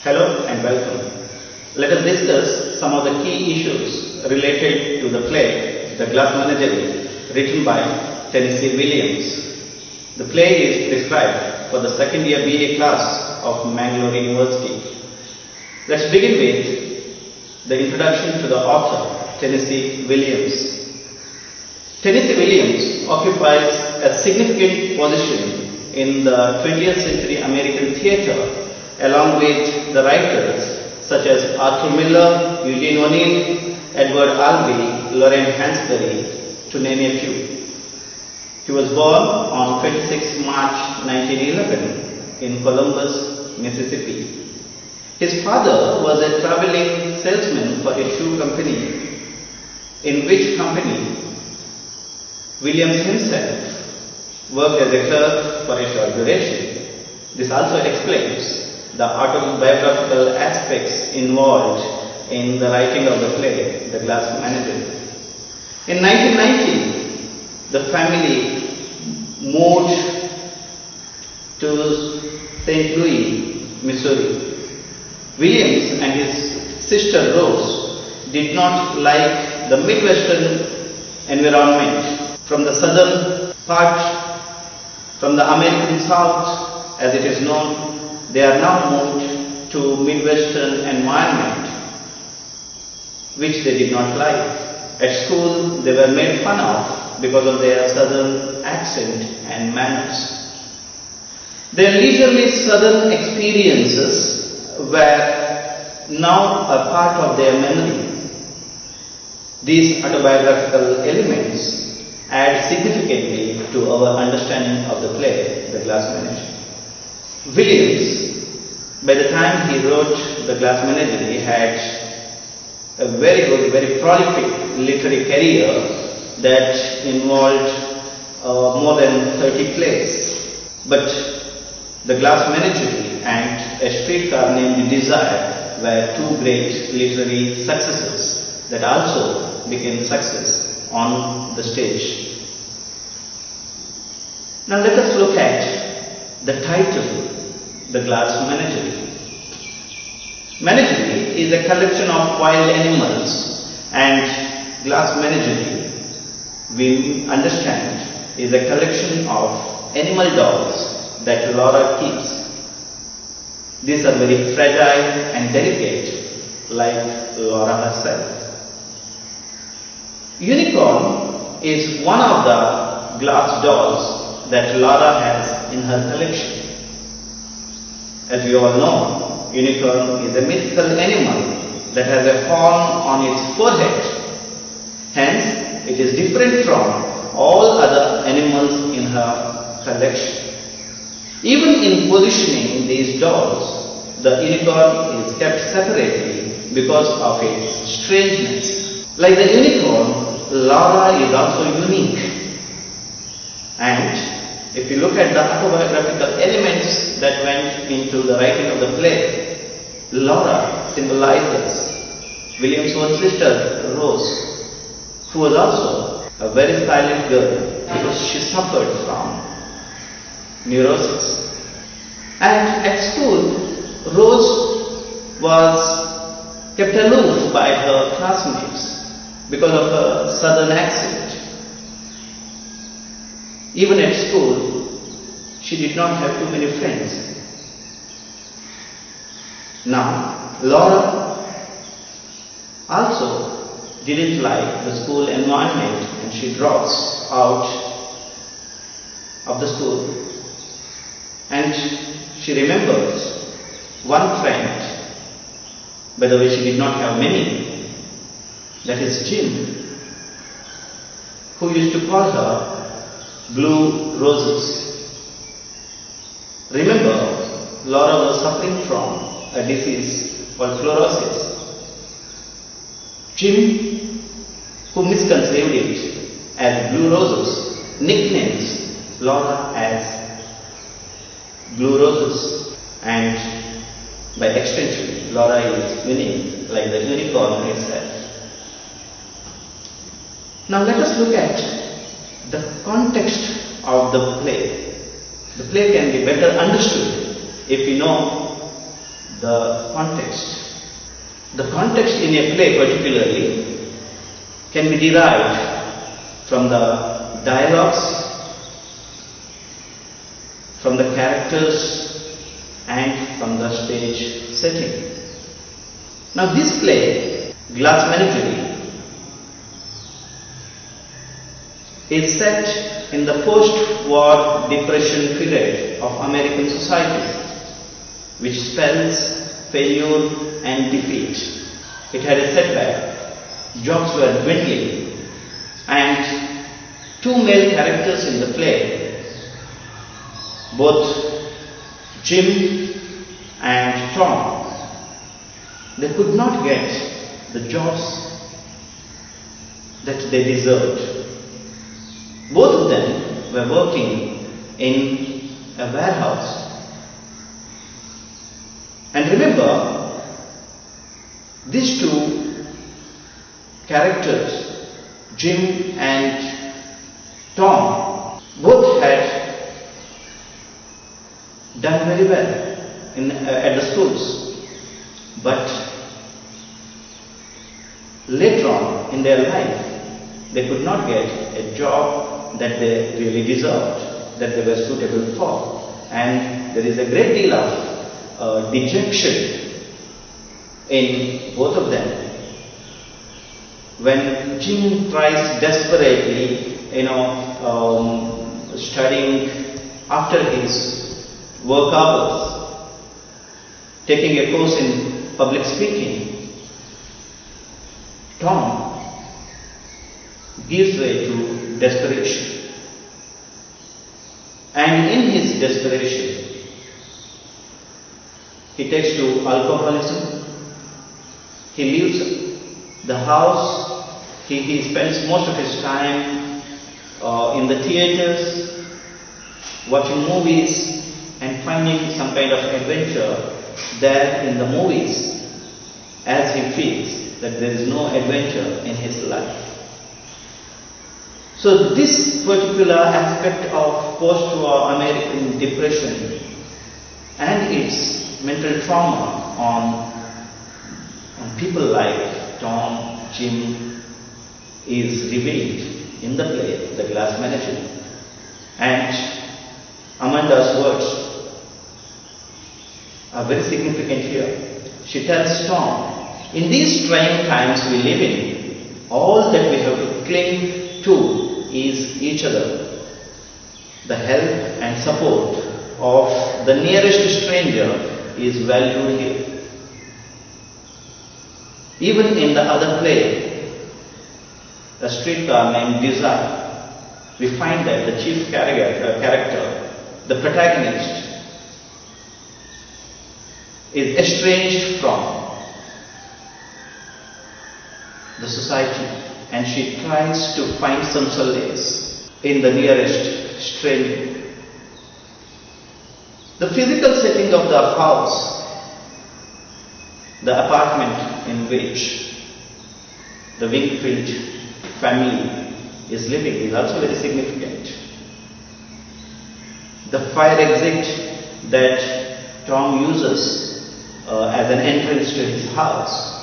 Hello and welcome. Let us discuss some of the key issues related to the play, The Glass Menagerie, written by Tennessee Williams. The play is prescribed for the second year BA class of Menagerie University. Let's begin with the introduction to the author, Tennessee Williams. Tennessee Williams occupies a significant position in the 20th century American theatre, along with the writers such as Arthur Miller, Eugene O'Neill, Edward Albee, Lorraine Hansberry, to name a few. He was born on 26 March 1911 in Columbus, Mississippi. His father was a traveling salesman for a shoe company, in which company Williams himself worked as a clerk for a short duration. This also explains the autobiographical aspects involved in the writing of the play, The Glass Menagerie. In 1990, the family moved to St. Louis, Missouri. Williams and his sister Rose did not like the Midwestern environment. From the southern part, from the American South, as it is known, they are now moved to Midwestern environment, which they did not like. At school, they were made fun of because of their southern accent and manners. Their leisurely southern experiences were now a part of their memory. These autobiographical elements add significantly to our understanding of the play, The Glass Menagerie. Williams, by the time he wrote The Glass Menagerie, had a very good, very prolific literary career that involved more than 30 plays. But The Glass Menagerie and A Streetcar Named Desire were two great literary successes that also became success on the stage. Now let us look at the title, The Glass Menagerie. Menagerie is a collection of wild animals, and Glass Menagerie, we understand, is a collection of animal dolls that Laura keeps. These are very fragile and delicate, like Laura herself. Unicorn is one of the glass dolls that Laura has in her collection. As we all know, unicorn is a mythical animal that has a horn on its forehead. Hence, it is different from all other animals in her collection. Even in positioning these dolls, the unicorn is kept separately because of its strangeness. Like the unicorn, Laura is also unique. And if you look at the autobiographical elements that went into the writing of the play, Laura symbolizes William's own sister, Rose, who was also a very silent girl because she suffered from neurosis. And at school, Rose was kept aloof by her classmates because of her southern accent. Even at school, she did not have too many friends. Now, Laura also didn't like the school environment, and she drops out of the school. And she remembers one friend, by the way she did not have many, that is Jim, who used to call her Blue Roses. Remember, Laura was suffering from a disease called fluorosis. Jim, who misconceived it as Blue Roses, nicknames Laura as Blue Roses, and by extension, Laura is unique, like the unicorn itself. Now let us look at the context of the play. The play can be better understood if we know the context. The context in a play particularly can be derived from the dialogues, from the characters, and from the stage setting. Now this play, Glass Menagerie, is set in the post-war depression period of American society, which spells failure and defeat. It had a setback. Jobs were dwindling, and two male characters in the play, both Jim and Tom, they could not get the jobs that they deserved. Both of them were working in a warehouse. And remember, these two characters, Jim and Tom, both had done very well at the schools. But later on in their life, they could not get a job that they really deserved, that they were suitable for. And there is a great deal of dejection in both of them. When Jim tries desperately, studying after his work hours, taking a course in public speaking, Tom gives way to desperation. And in his desperation, he takes to alcoholism. He leaves the house. He spends most of his time in the theaters, watching movies and finding some kind of adventure there in the movies, as he feels that there is no adventure in his life. So this particular aspect of post-war American depression and its mental trauma on people like Tom, Jim is revealed in the play, The Glass Menagerie. And Amanda's words are very significant here. She tells Tom, in these trying times we live in, all that we have to cling to is each other. The help and support of the nearest stranger is valued here. Even in the other play, A Streetcar Named Desire, we find that the chief character, the protagonist, is estranged from the society, and she tries to find some solace in the nearest stranger. The physical setting of the house, the apartment in which the Wingfield family is living, is also very significant. The fire exit that Tom uses as an entrance to his house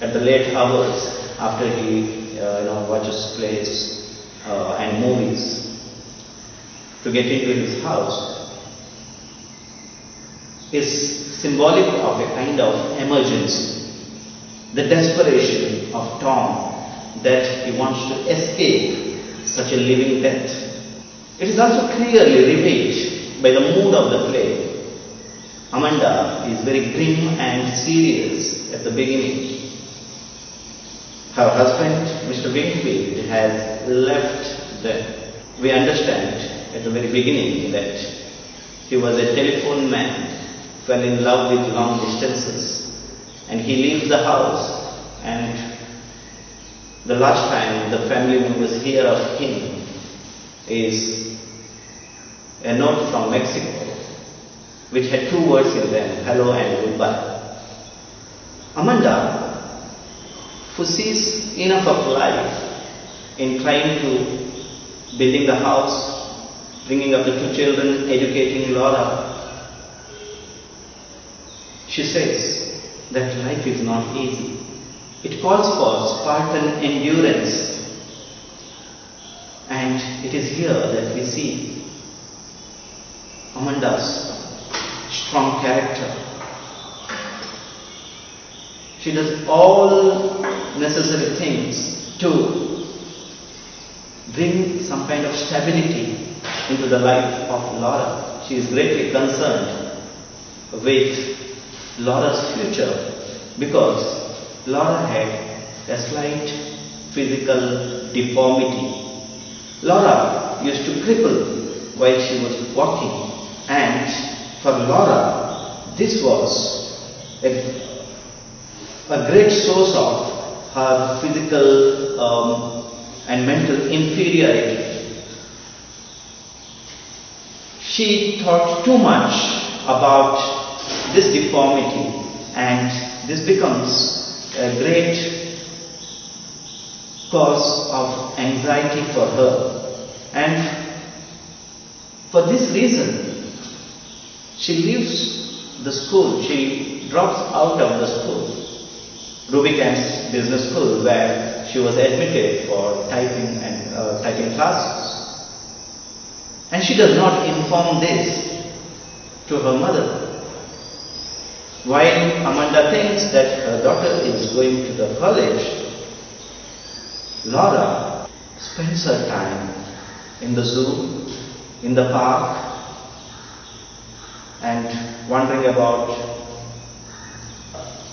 at the late hours after he watches plays and movies to get into his house is symbolic of a kind of emergency, the desperation of Tom that he wants to escape such a living death. It is also clearly revealed by the mood of the play. Amanda is very grim and serious at the beginning. Her husband, Mr. Wingfield, has left them. We understand at the very beginning that he was a telephone man, fell in love with long distances, and he leaves the house, and the last time the family members hear of him is a note from Mexico, which had two words in them, hello and goodbye. Amanda, who sees enough of life in trying to building the house, bringing up the two children, educating Laura, She says that life is not easy. It calls for Spartan endurance. And it is here that we see Amanda's strong character. She does all necessary things to bring some kind of stability into the life of Laura. She is greatly concerned with Laura's future because Laura had a slight physical deformity. Laura used to cripple while she was walking, and for Laura this was a great source of her physical and mental inferiority. She thought too much about this deformity, and this becomes a great cause of anxiety for her. And for this reason, she leaves the school, she drops out of the school, Rubicam's business school, where she was admitted for typing and typing classes. And she does not inform this to her mother. While Amanda thinks that her daughter is going to the college, Laura spends her time in the zoo, in the park, and wondering about.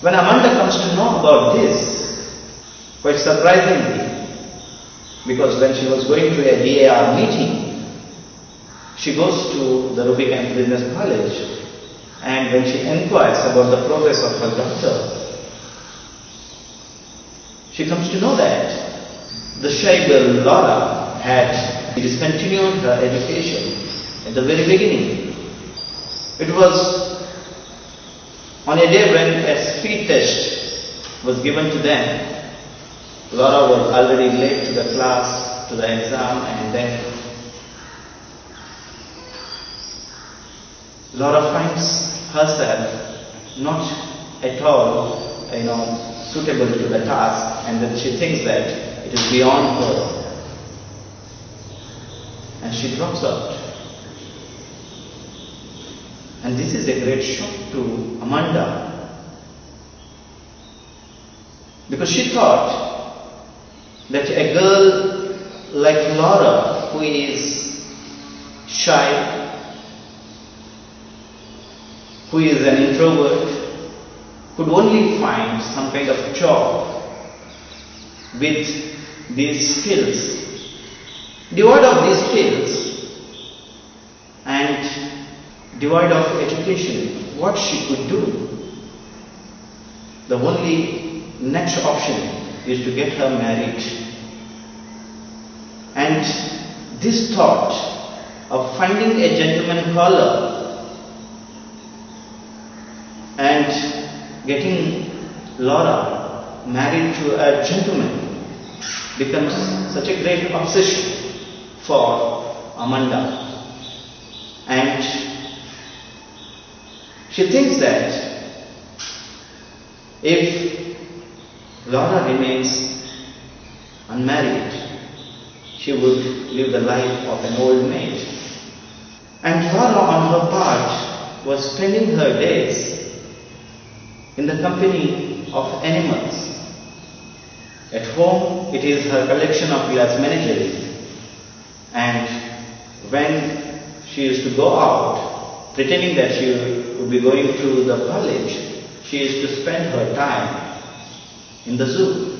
When Amanda comes to know about this, quite surprisingly, because when she was going to a DAR meeting, she goes to the Rubicam Business College, and when she inquires about the progress of her daughter, she comes to know that the shy girl Laura had discontinued her education at the very beginning. It was on a day when a speed test was given to them. Laura was already late to the class, to the exam, and then Laura finds herself not at all, suitable to the task, and then she thinks that it is beyond her. And she drops out. And this is a great shock to Amanda, because she thought that a girl like Laura, who is shy, who is an introvert, could only find some kind of job with these skills. Devoid of these skills and devoid of education, what she could do? The only next option is to get her married. And this thought of finding a gentleman caller and getting Laura married to a gentleman becomes such a great obsession for Amanda. And she thinks that if Laura remains unmarried, she would live the life of an old maid. And Laura, on her part, was spending her days in the company of animals. At home, it is her collection of Menagerie. And when she used to go out, pretending that she would be going to the college, she used to spend her time in the zoo.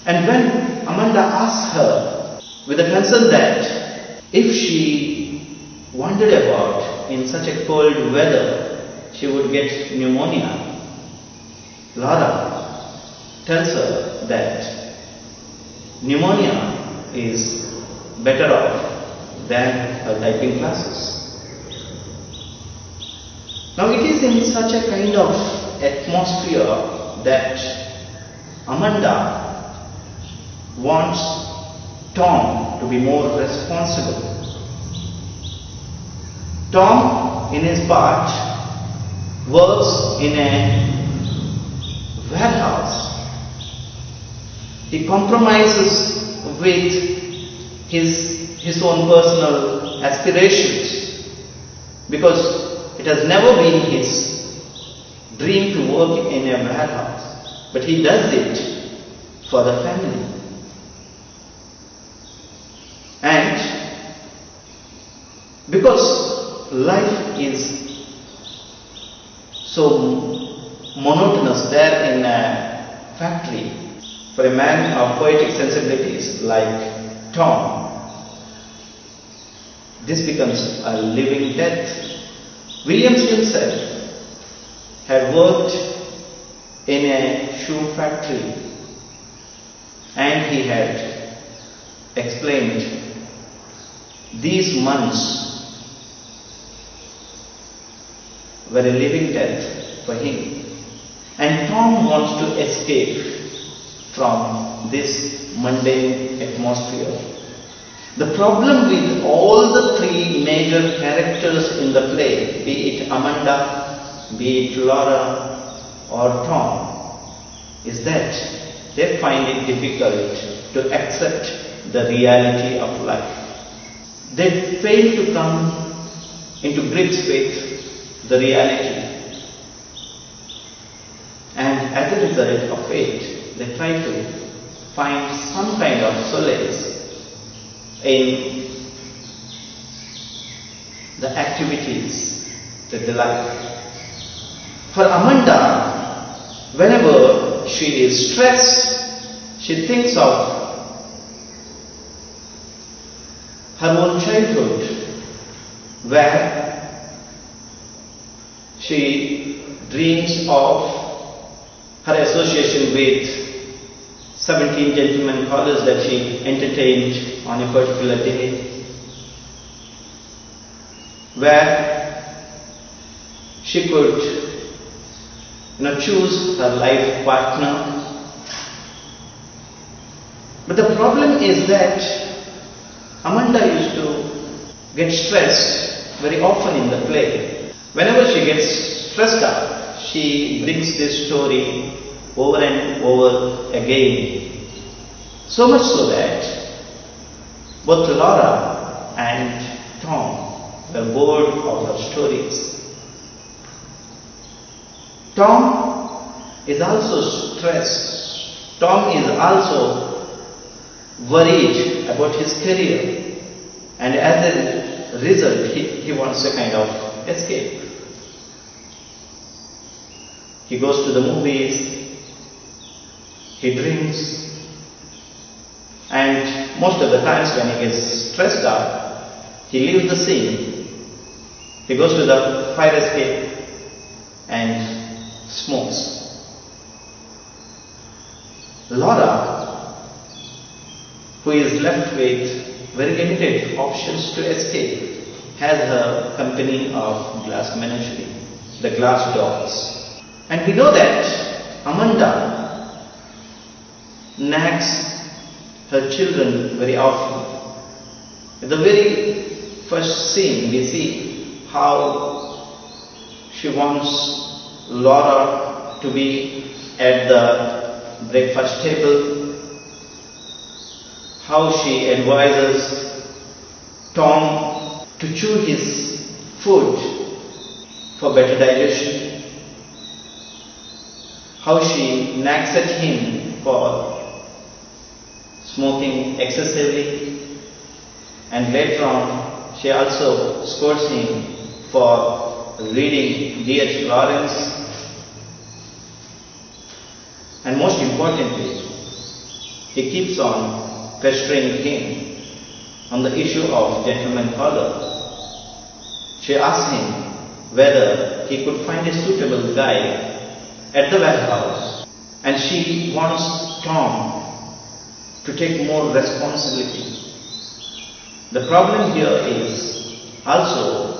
And when Amanda asked her, with a concern that if she wandered about in such a cold weather, she would get pneumonia, Laura tells her that pneumonia is better off than her typing classes. Now it is in such a kind of atmosphere that Amanda wants Tom to be more responsible. Tom, in his part, works in a warehouse. He compromises with his own personal aspirations because it has never been his dream to work in a warehouse, but he does it for the family. And because life is so monotonous there in a factory, for a man of poetic sensibilities like Tom, this becomes a living death. Williams himself had worked in a shoe factory, and he had explained these months were a living death for him. And Tom wants to escape from this mundane atmosphere. The problem with all the three major characters in the play, be it Amanda, be it Laura or Tom, is that they find it difficult to accept the reality of life. They fail to come into grips with the reality. And as a result of it, they try to find some kind of solace in the activities that they like. For Amanda, whenever she is stressed, she thinks of her own childhood, where she dreams of her association with 17 gentlemen callers that she entertained on a particular day, where she could choose her life partner. But the problem is that Amanda used to get stressed very often in the play. Whenever she gets stressed out, she brings this story over and over again. So much so that both Laura and Tom were bored of her stories. Tom is also stressed. Tom is also worried about his career, and as a result he wants a kind of escape. He goes to the movies, he drinks, and most of the times when he gets stressed out, he leaves the scene. He goes to the fire escape and smokes. Laura, who is left with very limited options to escape, has her company of glass menagerie, the glass dolls. And we know that Amanda nags her children very often. In the very first scene, we see how she wants Laura to be at the breakfast table, how she advises Tom to chew his food for better digestion, how she nags at him for smoking excessively, and later on she also scolds him for reading D.H. Lawrence. And most importantly, he keeps on pestering him on the issue of gentleman collar. She asks him whether he could find a suitable guy at the warehouse, and she wants Tom to take more responsibility. The problem here is also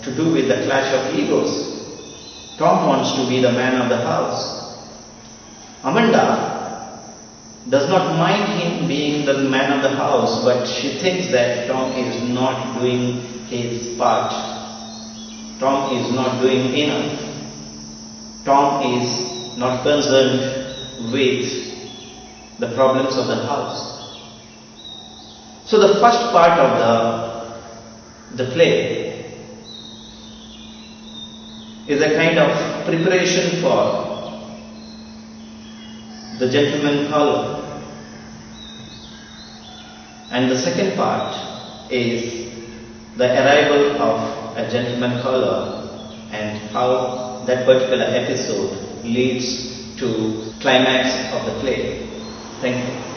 to do with the clash of egos. Tom wants to be the man of the house. Amanda does not mind him being the man of the house, but she thinks that Tom is not doing his part. Tom is not doing enough. Tom is not concerned with the problems of the house. So the first part of the play is a kind of preparation for the gentleman caller. And the second part is the arrival of a gentleman caller and how that particular episode leads to climax of the play. Thank you.